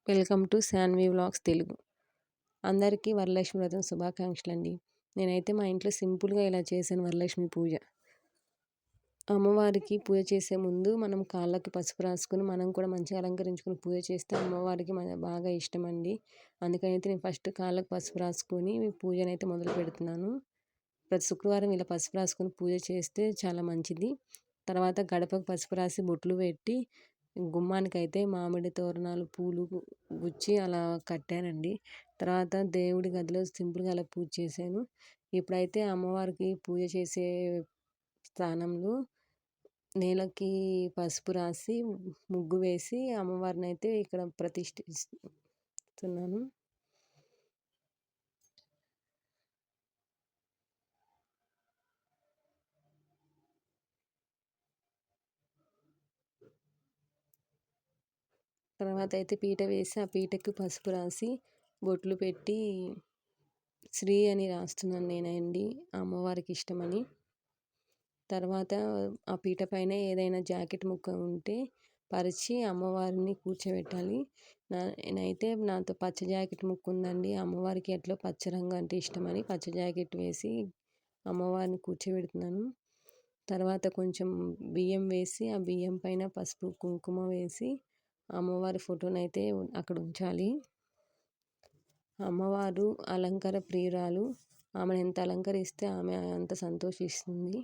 Welcome to Shanvi vlogs Telugu. అందరికీ వరలక్ష్మి వ్రతం శుభాకాంక్షలండి. నేనైతే మా ఇంట్లో సింపుల్గా ఇలా చేశాను వరలక్ష్మి పూజ. అమ్మవారికి పూజ చేసే ముందు మనం కాళ్ళకి పసుపు రాసుకొని మనం కూడా మంచిగా అలంకరించుకొని పూజ చేస్తే అమ్మవారికి బాగా ఇష్టమండి. అందుకనైతే నేను ఫస్ట్ కాళ్ళకి పసుపు రాసుకొని పూజనైతే మొదలు పెడుతున్నాను. ప్రతి శుక్రవారం ఇలా పసుపు రాసుకొని పూజ చేస్తే చాలా మంచిది. తర్వాత గడపకు పసుపు రాసి బొట్లు పెట్టి గుమ్మానికైతే మామిడి తోరణాలు పూలు గుచ్చి అలా కట్టానండి. తర్వాత దేవుడి గదిలో సింపుల్గా అలా పూజ చేశాను. ఇప్పుడైతే అమ్మవారికి పూజ చేసే స్థానంలో నేలకి పసుపు రాసి ముగ్గు వేసి అమ్మవారిని అయితే ఇక్కడ ప్రతిష్ఠిస్తున్నాను. తర్వాత అయితే పీట వేసి ఆ పీటకు పసుపు రాసి బొట్లు పెట్టి శ్రీ అని రాస్తున్నాను నేనండి, అమ్మవారికి ఇష్టమని. తర్వాత ఆ పీట పైన ఏదైనా జాకెట్ ముక్క ఉంటే పరిచి అమ్మవారిని కూర్చోబెట్టాలి. నేనైతే నాతో పచ్చ జాకెట్ ముక్క ఉందండి. అమ్మవారికి ఎట్లా పచ్చ రంగు అంటే ఇష్టమని పచ్చ జాకెట్ వేసి అమ్మవారిని కూర్చోబెడుతున్నాను. తర్వాత కొంచెం బియ్యం వేసి ఆ బియ్యం పైన పసుపు కుంకుమ వేసి అమ్మవారి ఫోటోనైతే అక్కడ ఉంచాలి. అమ్మవారు అలంకార ప్రియురాలు. ఆమెను ఎంత అలంకరిస్తే ఆమె అంత సంతోషిస్తుంది.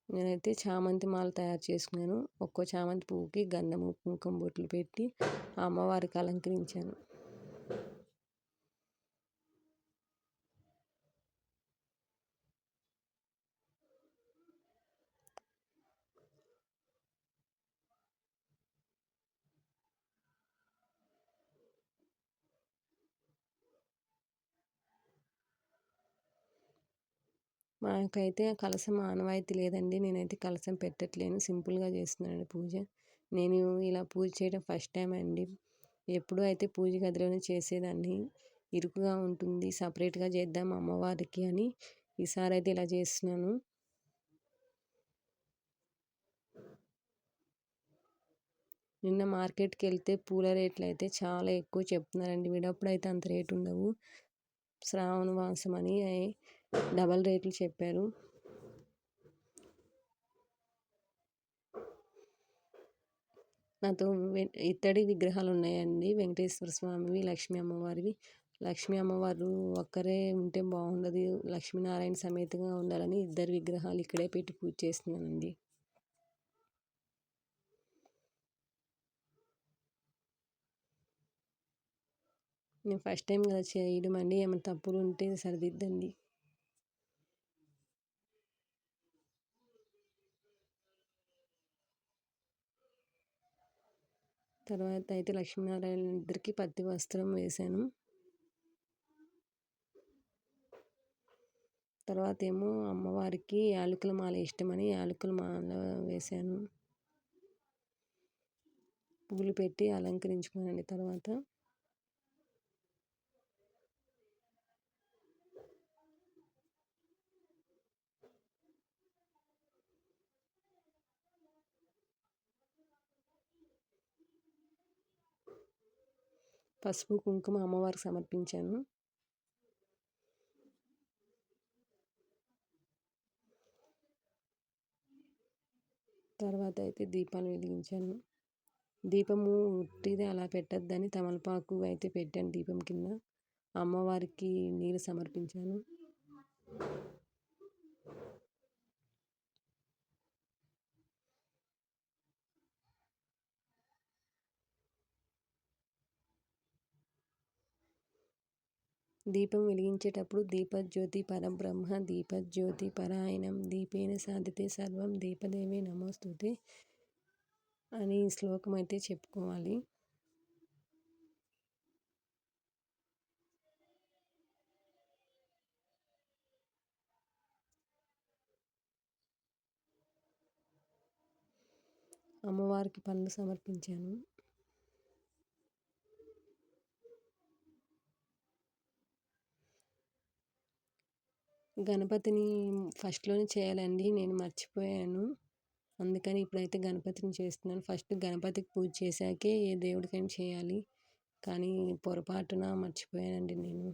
నేనైతే చామంతి మాల తయారు చేసుకున్నాను. ఒక్కో చామంతి పువ్వుకి గంధము కుంకుమ బొట్లు పెట్టి అమ్మవారికి అలంకరించాను. మాకైతే కలశం ఆనవాయితీ లేదండి. నేనైతే కలశం పెట్టట్లేను. సింపుల్గా చేస్తున్నాను పూజ. నేను ఇలా పూజ చేయడం ఫస్ట్ టైం అండి. ఎప్పుడూ అయితే పూజ గదిలోనే చేసేదాన్ని. ఇరుకుగా ఉంటుంది, సపరేట్గా చేద్దాం అమ్మవారికి అని ఈసారి అయితే ఇలా చేస్తున్నాను. నిన్న మార్కెట్కి వెళ్తే పూల రేట్లు అయితే చాలా ఎక్కువ చెప్తున్నారండి. విడప్పుడు అయితే అంత రేటు ఉండవు. శ్రావణ మాసం అని డబల్ రేట్లు చెప్పారు. నాతో ఇత్తడి విగ్రహాలు ఉన్నాయండి. వెంకటేశ్వర స్వామివి, లక్ష్మీ అమ్మవారివి. లక్ష్మీ అమ్మవారు ఒక్కరే ఉంటే బాగుండదు, లక్ష్మీనారాయణ సమేతంగా ఉండాలని ఇద్దరు విగ్రహాలు ఇక్కడే పెట్టి పూజ చేస్తున్నానండి. నేను ఫస్ట్ టైం కదా చేయడం అండి. ఏమైనా తప్పులు ఉంటే సరిదిద్దండి. తర్వాత అయితే లక్ష్మీనారాయణ ఇద్దరికి పత్తి వస్త్రం వేశాను. తర్వాత ఏమో అమ్మవారికి యాలకుల మాల ఇష్టమని యాలకుల మాల వేశాను. పువ్వులు పెట్టి అలంకరించుకున్నానండి. తర్వాత పసుపు కుంకుమ అమ్మవారికి సమర్పించాను. తర్వాత అయితే దీపాలు వెలిగించాను. దీపము ఉట్టిదే అలా పెట్టద్దని తమలపాకు అయితే పెట్టాను దీపం కింద. అమ్మవారికి నీళ్ళు సమర్పించాను. దీపం వెలిగించేటప్పుడు దీపజ్యోతి పరబ్రహ్మ దీపజ్యోతి పరాయణం దీపేన సాధితే సర్వం దీపదేవే నమోస్తుతే అని శ్లోకం అయితే చెప్పుకోవాలి. అమ్మవారికి పళ్ళు సమర్పించాను. గణపతిని ఫస్ట్లోనే చేయాలండి, నేను మర్చిపోయాను. అందుకని ఇప్పుడైతే గణపతిని చేస్తున్నాను. ఫస్ట్ గణపతికి పూజ చేశాకే ఏ దేవుడికైనా చేయాలి. కానీ పొరపాటున మర్చిపోయానండి నేను.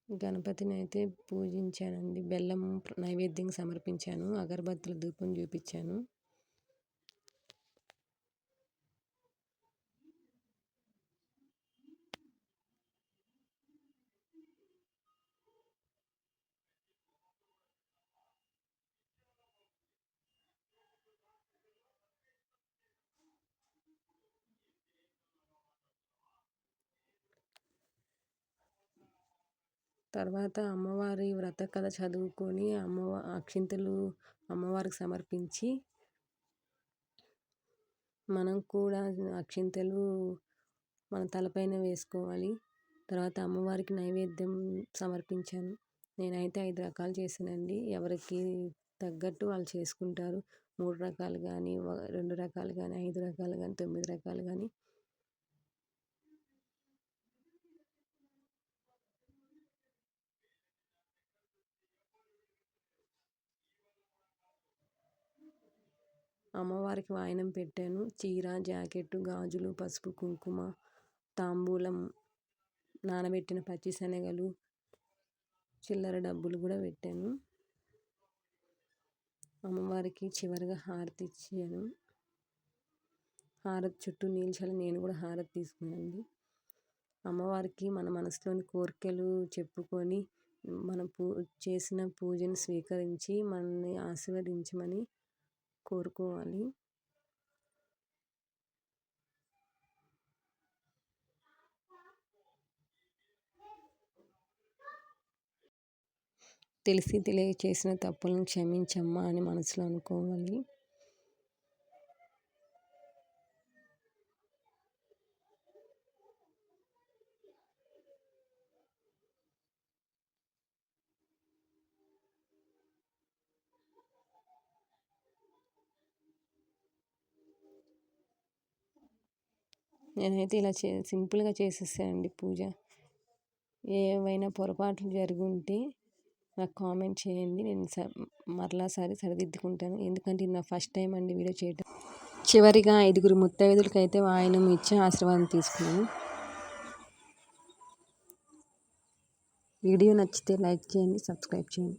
గణపతిని అయితే పూజించానండి. బెల్లం నైవేద్యంగా సమర్పించాను. అగరబత్తుల ధూపం చూపించాను. తర్వాత అమ్మవారి వ్రత కథ చదువుకొని అక్షింతలు అమ్మవారికి సమర్పించి మనం కూడా అక్షింతలు మన తలపైన వేసుకోవాలి. తర్వాత అమ్మవారికి నైవేద్యం సమర్పించాను. నేనైతే 5 రకాలు చేశానండి. ఎవరికి తగ్గట్టు వాళ్ళు చేసుకుంటారు. 3 రకాలు కానీ 2 రకాలు కానీ 5 రకాలు కానీ 9 రకాలు కానీ. అమ్మవారికి వాయనం పెట్టాను. చీర, జాకెట్టు, గాజులు, పసుపు, కుంకుమ, తాంబూలం, నానబెట్టిన పచ్చిశనగలు, చిల్లర డబ్బులు కూడా పెట్టాను. అమ్మవారికి చివరిగా హారతి ఇచ్చాను. హారతి చుట్టూ నిల్చొని నేను కూడా హారతి తీసుకున్నానండి. అమ్మవారికి మన మనసులోని కోరికలు చెప్పుకొని మనం చేసిన పూజను స్వీకరించి మనల్ని ఆశీర్వదించమని కోరుకోవాలి. తెలిసి తెలియ చేసిన తప్పులను క్షమించమ్మా అని మనసులో అనుకోవాలి. నేనైతే ఇలా సింపుల్గా చేసేసానండి పూజ. ఏవైనా పొరపాట్లు జరిగి ఉంటే నాకు కామెంట్ చేయండి. నేను మరలాసారి సరిదిద్దుకుంటాను. ఎందుకంటే ఇది నా ఫస్ట్ టైం అండి వీడియో చేయటం. చివరిగా 5 ముత్తైదులకైతే వాయనం ఇచ్చి ఆశీర్వాదం తీసుకున్నాను. వీడియో నచ్చితే లైక్ చేయండి, సబ్స్క్రైబ్ చేయండి.